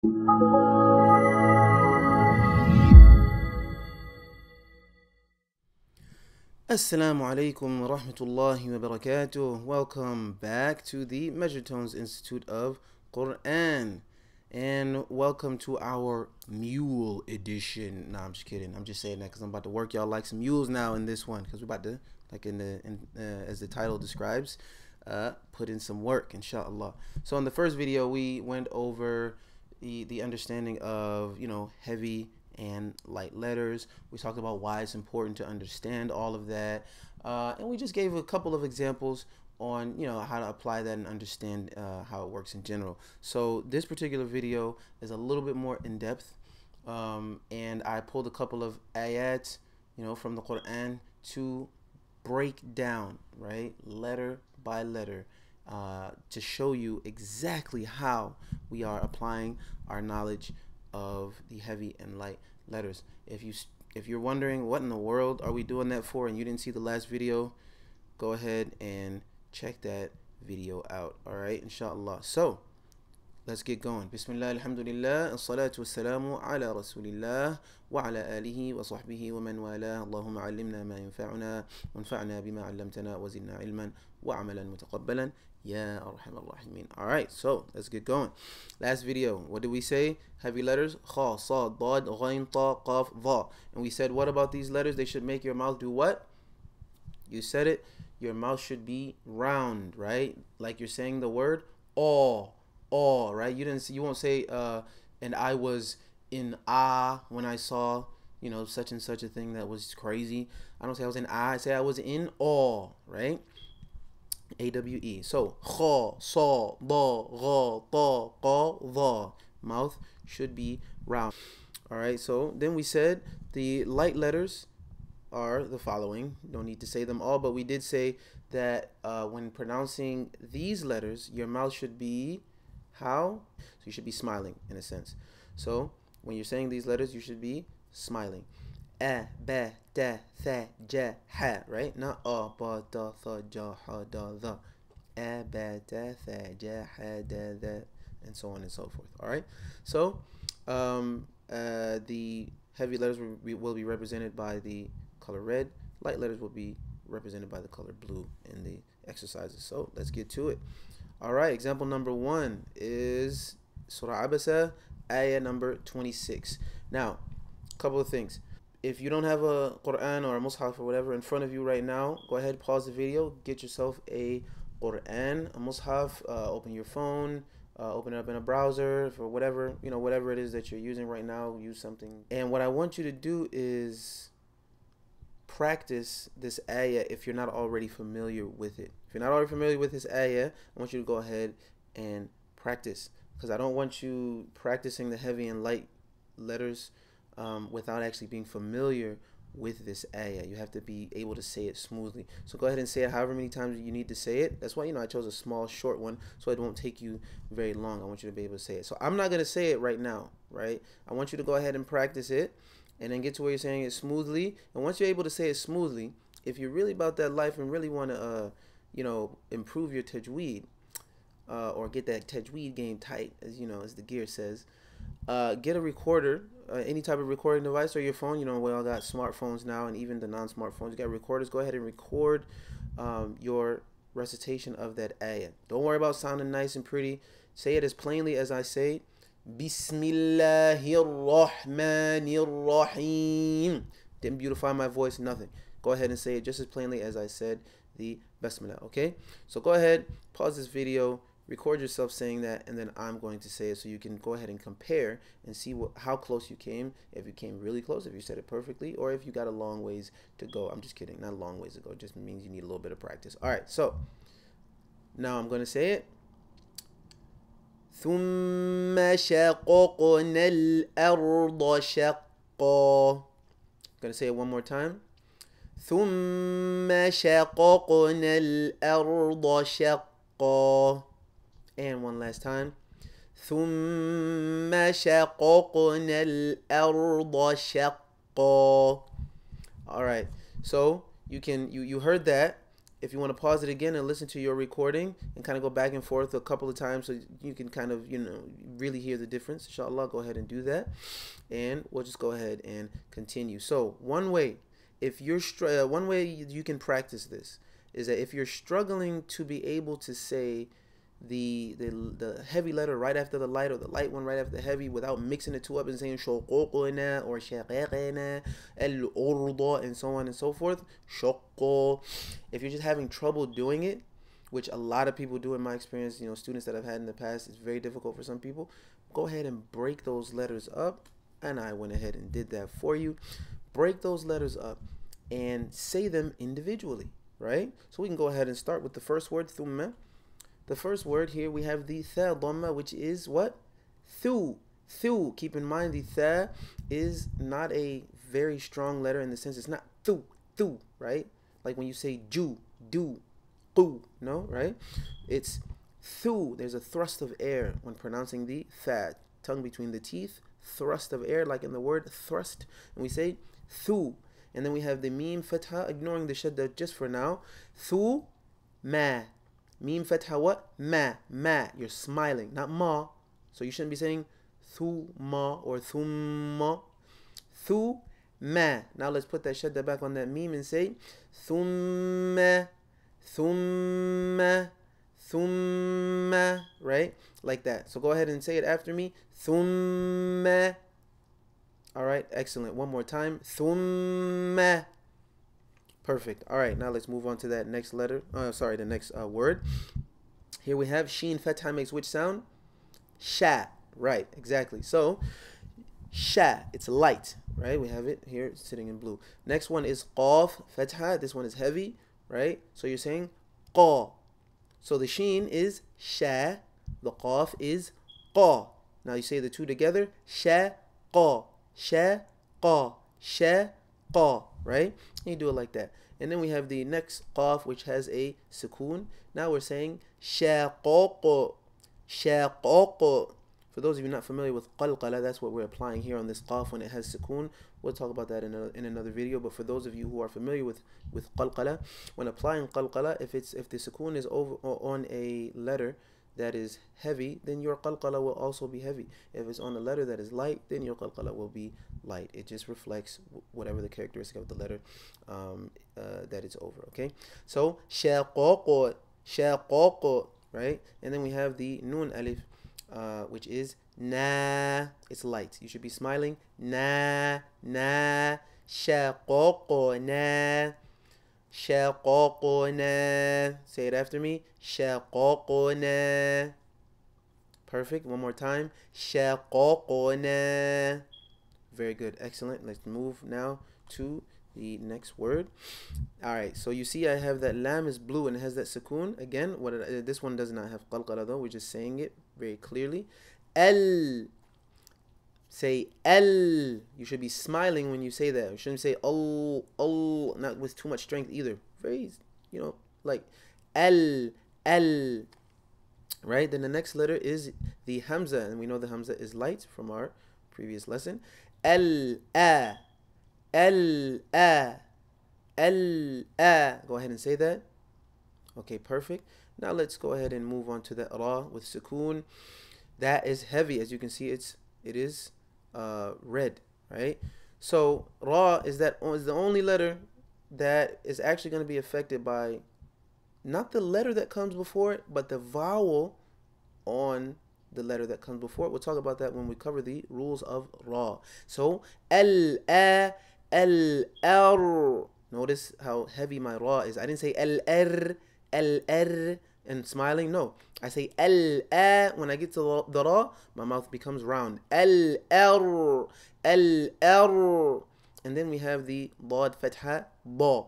Assalamu alaikum wa rahmatullahi wa barakatuh. Welcome back to the Measure Tones Institute of Quran. And welcome to our mule edition. Nah, I'm just kidding. I'm just saying that because I'm about to work y'all like some mules now in this one. Because we're about to, like as the title describes, put in some work, inshallah. So in the first video, we went over the understanding of, heavy and light letters. We talked about why it's important to understand all of that, and we just gave a couple of examples on how to apply that and understand how it works in general. So this particular video is a little bit more in depth, and I pulled a couple of ayats from the Quran to break down, right, letter by letter, to show you exactly how we are applying our knowledge of the heavy and light letters. If you're wondering what in the world are we doing that for and you didn't see the last video, go ahead and check that video out. All right, inshallah. So let's get going. Bismillah, alhamdulillah, as-salatu was-salamu ala rasulillah wa ala alihi wa sahbihi wa man wala. Allahumma allimna ma yanfa'una wanfa'na bima 'allamtana wa zidna ilman wa 'amalan mutaqabbalan ya arhamar rahimin. All right, so let's get going. Last video, what did we say? Heavy letters, kha, sad, dad, ghain, ta, qaf, dha. And we said, what about these letters? They should make your mouth do what? You said it. Your mouth should be round, right? Like you're saying the word all, right? You won't say and I was in awe when I saw such and such a thing that was crazy. I don't say I was in awe. I say I was in awe, right? AWE. So kha, sa, da, gha, ta, qa, dha. Mouth should be round. All right. So then we said the light letters are the following. Don't need to say them all, but we did say that when pronouncing these letters, your mouth should be how? So you should be smiling in a sense. So when you're saying these letters, you should be smiling. A, ba, da, tha, ja, ha, right? Not a, ba, da, tha, ja, ha, da, tha. A, ba, da, tha, ja, ha, da, tha, and so on and so forth. All right. So the heavy letters will be represented by the color red. Light letters will be represented by the color blue in the exercises. So let's get to it. All right, example number 1 is Surah Abasa, ayah number 26. Now, a couple of things. If you don't have a Quran or a Mus'haf or whatever in front of you right now, go ahead, pause the video, get yourself a Quran, a Mus'haf, open your phone, open it up in a browser for whatever, whatever it is that you're using right now, use something. And what I want you to do is practice this ayah if you're not already familiar with it. If you're not already familiar with this ayah, I want you to go ahead and practice, because I don't want you practicing the heavy and light letters without actually being familiar with this ayah. You have to be able to say it smoothly. So go ahead and say it however many times you need to say it. That's why I chose a small short one, so it won't take you very long. I want you to be able to say it. So I'm not going to say it right now, right? I want you to go ahead and practice it and then get to where you're saying it smoothly. And once you're able to say it smoothly, if you're really about that life and really want to improve your tajweed, or get that tajweed game tight, as the gear says, get a recorder, any type of recording device, or your phone. We all got smartphones now, and even the non-smartphones, you got recorders. Go ahead and record your recitation of that ayah. Don't worry about sounding nice and pretty. Say it as plainly as I say it. Bismillahir Rahmanir Rahim. Didn't beautify my voice, nothing. Go ahead and say it just as plainly as I said the Basmala, okay? So go ahead, pause this video, record yourself saying that, and then I'm going to say it so you can go ahead and compare and see how close you came, if you came really close, if you said it perfectly, or if you got a long ways to go. I'm just kidding, not a long ways to go. It just means you need a little bit of practice. All right, so now I'm going to say it. ثم شققنا الأرض شقا. Gonna say it one more time. ثم شققنا الأرض شقا. And one last time. ثم شققنا الأرض شقا. All right. So you heard that, if you want to pause it again and listen to your recording and kind of go back and forth a couple of times so you can kind of, really hear the difference, inshallah, go ahead and do that. And we'll just go ahead and continue. So one way, one way you can practice this is that if you're struggling to be able to say the heavy letter right after the light, or the light one right after the heavy, without mixing the two up and saying shuquqna or shaqiqna al-urda and so on and so forth, shuqqo. If you're just having trouble doing it, which a lot of people do in my experience, students that I've had in the past, it's very difficult for some people, go ahead and break those letters up. And I went ahead and did that for you. Break those letters up and say them individually, right? So we can go ahead and start with the first word, thumma. The first word here, we have the tha dhamma, which is what? Thu. Thu. Keep in mind, the tha is not a very strong letter in the sense it's not thu, thu, right? Like when you say ju, do, qu, no, right? It's thu. There's a thrust of air when pronouncing the tha. Tongue between the teeth, thrust of air, like in the word thrust. And we say thu. And then we have the meme fatha, ignoring the shadda just for now. Thu, ma. Meme fatha what? Ma. Ma. You're smiling, not ma. So you shouldn't be saying thu ma or thumma. Thu ma. Now let's put that shadda back on that meme and say thumma, thumma, thumma, right? Like that. So go ahead and say it after me. Thumma. All right, excellent. One more time. Thumma. Perfect. All right, now let's move on to that next letter. The next word. Here we have sheen fatha makes which sound? Sha. Right, exactly. So, sha, it's light, right? We have it here sitting in blue. Next one is qaf fatha. This one is heavy, right? So you're saying qa. So the sheen is sha, the qaf is qa. Now you say the two together, sha, qa, sha, qa, sha, qa, right? And you do it like that. And then we have the next qaf, which has a sukoon. Now we're saying shaqaq, shaqaq. For those of you not familiar with qalqala, that's what we're applying here on this qaf when it has sukoon. We'll talk about that in another video. But for those of you who are familiar with qalqala, when applying qalqala, if the sukoon is over on a letter that is heavy, then your qalqala will also be heavy. If it's on a letter that is light, then your qalqala will be light. It just reflects whatever the characteristic of the letter that it's over. Okay, so shaqaq, shaqaq, right? And then we have the nun alif, which is na. It's light. You should be smiling. Na, na, shaqaq, na. Shaqaqna. Say it after me. Shaqaqna. Perfect. One more time. Shaqaqna. Very good. Excellent. Let's move now to the next word. All right. So you see I have that lam is blue and it has that sukoon. Again, this one does not have qalqala though. We're just saying it very clearly. L. Say L. You should be smiling when you say that. You shouldn't say oh, not with too much strength either. Very, like L, L. Right? Then the next letter is the hamza, and we know the hamza is light from our previous lesson. L, A, L, A, L, A. Go ahead and say that. Okay, perfect. Now let's go ahead and move on to the ra with sukoon. That is heavy. As you can see, it is red, right? So ra is the only letter that is actually going to be affected by not the letter that comes before it, but the vowel on the letter that comes before it. We'll talk about that when we cover the rules of ra. So al a al r. Notice how heavy my ra is. I didn't say al r and smiling. No, I say al a. When I get to the ra, my mouth becomes round. Al r, al r. And then we have the dad fatha ba,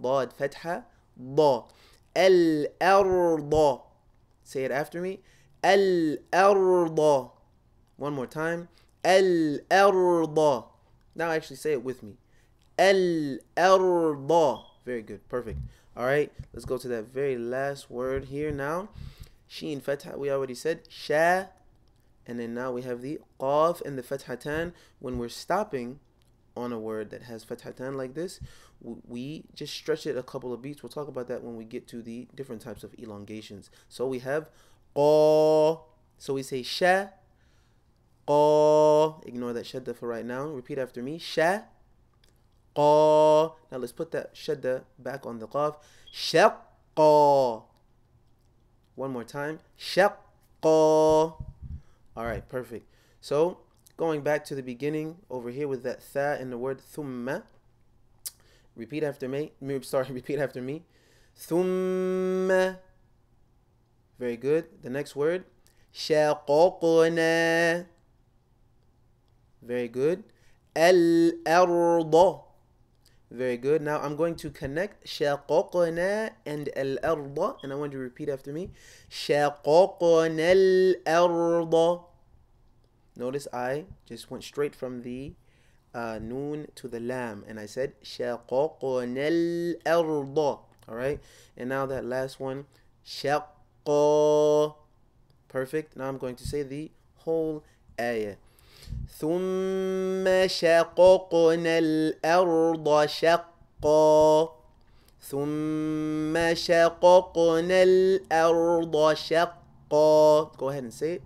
dad fatha ba, al arda. Say it after me. Al arda. One more time. Al arda. Now actually say it with me. Al arda. Very good. Perfect. All right. Let's go to that very last word here now. Sheen fatha. We already said sha. And then now we have the qaf and the fathatan. When we're stopping on a word that has fathatan like this, we just stretch it a couple of beats. We'll talk about that when we get to the different types of elongations. So we have qa. So we say sha, qa. Ignore that shadda for right now. Repeat after me. Sha, qa. Now let's put that shadda back on the qaf. Shaqqa. One more time. Shaqqa. All right, perfect. So going back to the beginning over here with that tha in the word thumma. Repeat after me. Repeat after me. Thumma. Very good. The next word. Shaqaqna. Very good. Al-arda. Very good. Now I'm going to connect shaqaqna and al-arda, and I want you to repeat after me. Shaqaqna al-arda. Notice I just went straight from the noon to the lam, and I said shaqaqna al-arda. All right. And now that last one, shaqqa. Perfect. Now I'm going to say the whole ayah. ثم شققنا الأرض شقا ثم شققنا الأرض شقا. Go ahead and say it.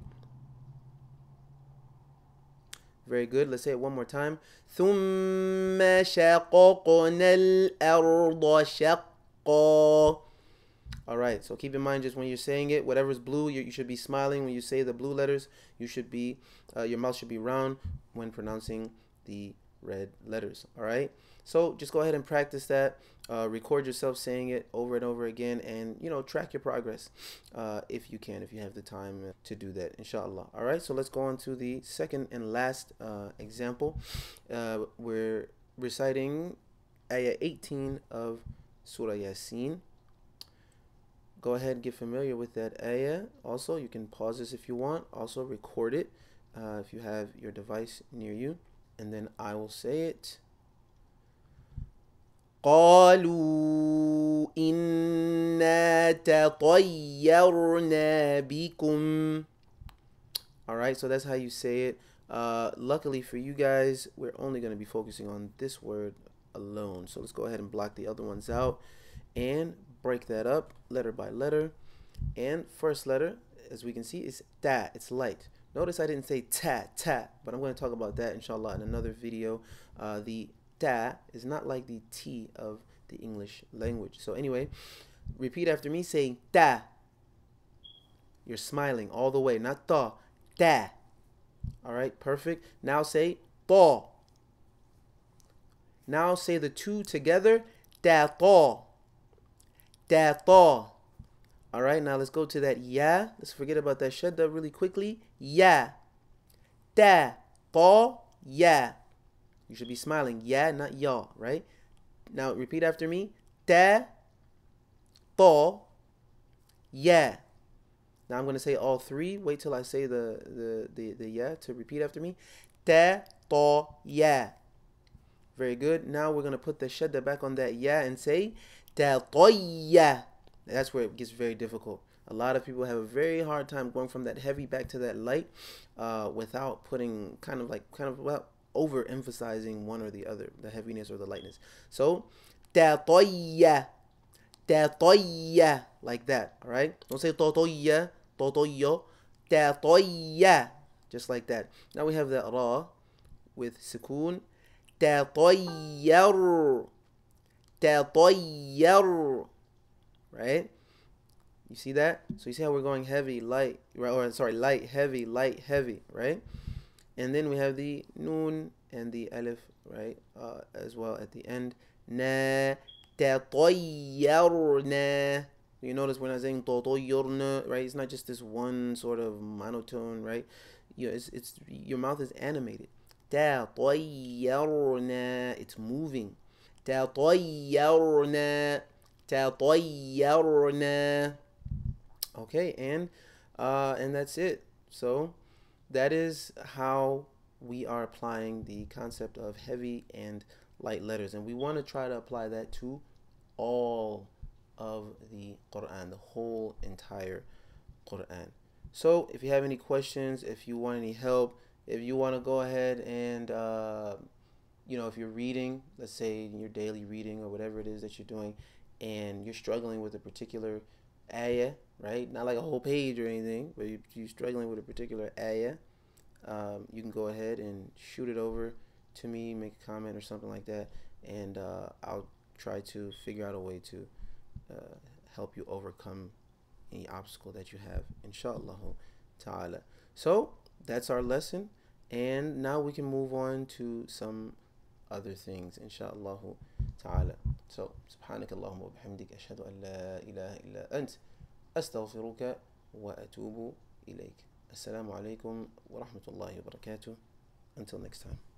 Very good. Let's say it one more time. ثم شققنا الأرض شقا. All right, so keep in mind, just when you're saying it, whatever's blue, you should be smiling. When you say the blue letters, you should be, your mouth should be round when pronouncing the red letters. All right, so just go ahead and practice that. Record yourself saying it over and over again, and track your progress if you can, if you have the time to do that, inshallah. All right, so let's go on to the second and last example. We're reciting ayah 18 of Surah Yasin. Go ahead and get familiar with that ayah. Also, you can pause this if you want. Also, record it if you have your device near you. And then I will say it. قالوا إنا تطيرنا بكم. All right, so that's how you say it. Luckily for you guys, we're only going to be focusing on this word alone. So let's go ahead and block the other ones out and break that up letter by letter. And first letter, as we can see, is ta. It's light. Notice I didn't say ta, but I'm going to talk about that inshallah in another video. The ta is not like the T of the English language. So anyway, repeat after me saying ta. You're smiling all the way, not ta. Ta. All right, perfect. Now say ta. Now say the two together. Ta ta. Ta ta. All right, now let's go to that ya. Let's forget about that shadda really quickly. Ya. Ta ta ya. You should be smiling. Ya, not ya, right? Now repeat after me. Ta ta ya. Now I'm going to say all three. Wait till I say the ya to repeat after me. Ta ta ya. Very good. Now we're going to put the shadda back on that ya and say ta ta ya. That's where it gets very difficult. A lot of people have a very hard time going from that heavy back to that light without putting kind of overemphasizing one or the other, the heaviness or the lightness. So tatoya, tatoya, like that. All right, don't say totoya, totoyo, tatoya, just like that. Now we have the ra with sukoon. Tatoyar, tatoyar. Right? You see that? So you see how we're going heavy, light, right? Or sorry, light, heavy, right? And then we have the noon and the alif, right? As well at the end. Na tatayyarna. You notice we're not saying tatayyarna, right? It's not just this one sort of monotone, right? It's your mouth is animated. Tatayyarna. It's moving. Tatayyarna. تطيرنا. Okay, and that's it. So that is how we are applying the concept of heavy and light letters, and we want to try to apply that to all of the Quran, the whole entire Quran. So if you have any questions, if you want any help, if you want to go ahead and if you're reading, let's say in your daily reading or whatever it is that you're doing, and you're struggling with a particular ayah, right? Not like a whole page or anything, but you're struggling with a particular ayah, you can go ahead and shoot it over to me, make a comment or something like that, and I'll try to figure out a way to uh, help you overcome any obstacle that you have, inshallah ta'ala. So that's our lesson, and now we can move on to some other things, inshallah ta'ala. So سبحانك اللهم وبحمدك أشهد أن لا إله إلا أنت أستغفرك وأتوب إليك. Assalamu alaikum wa rahmatullahi wa barakatuh. Until next time.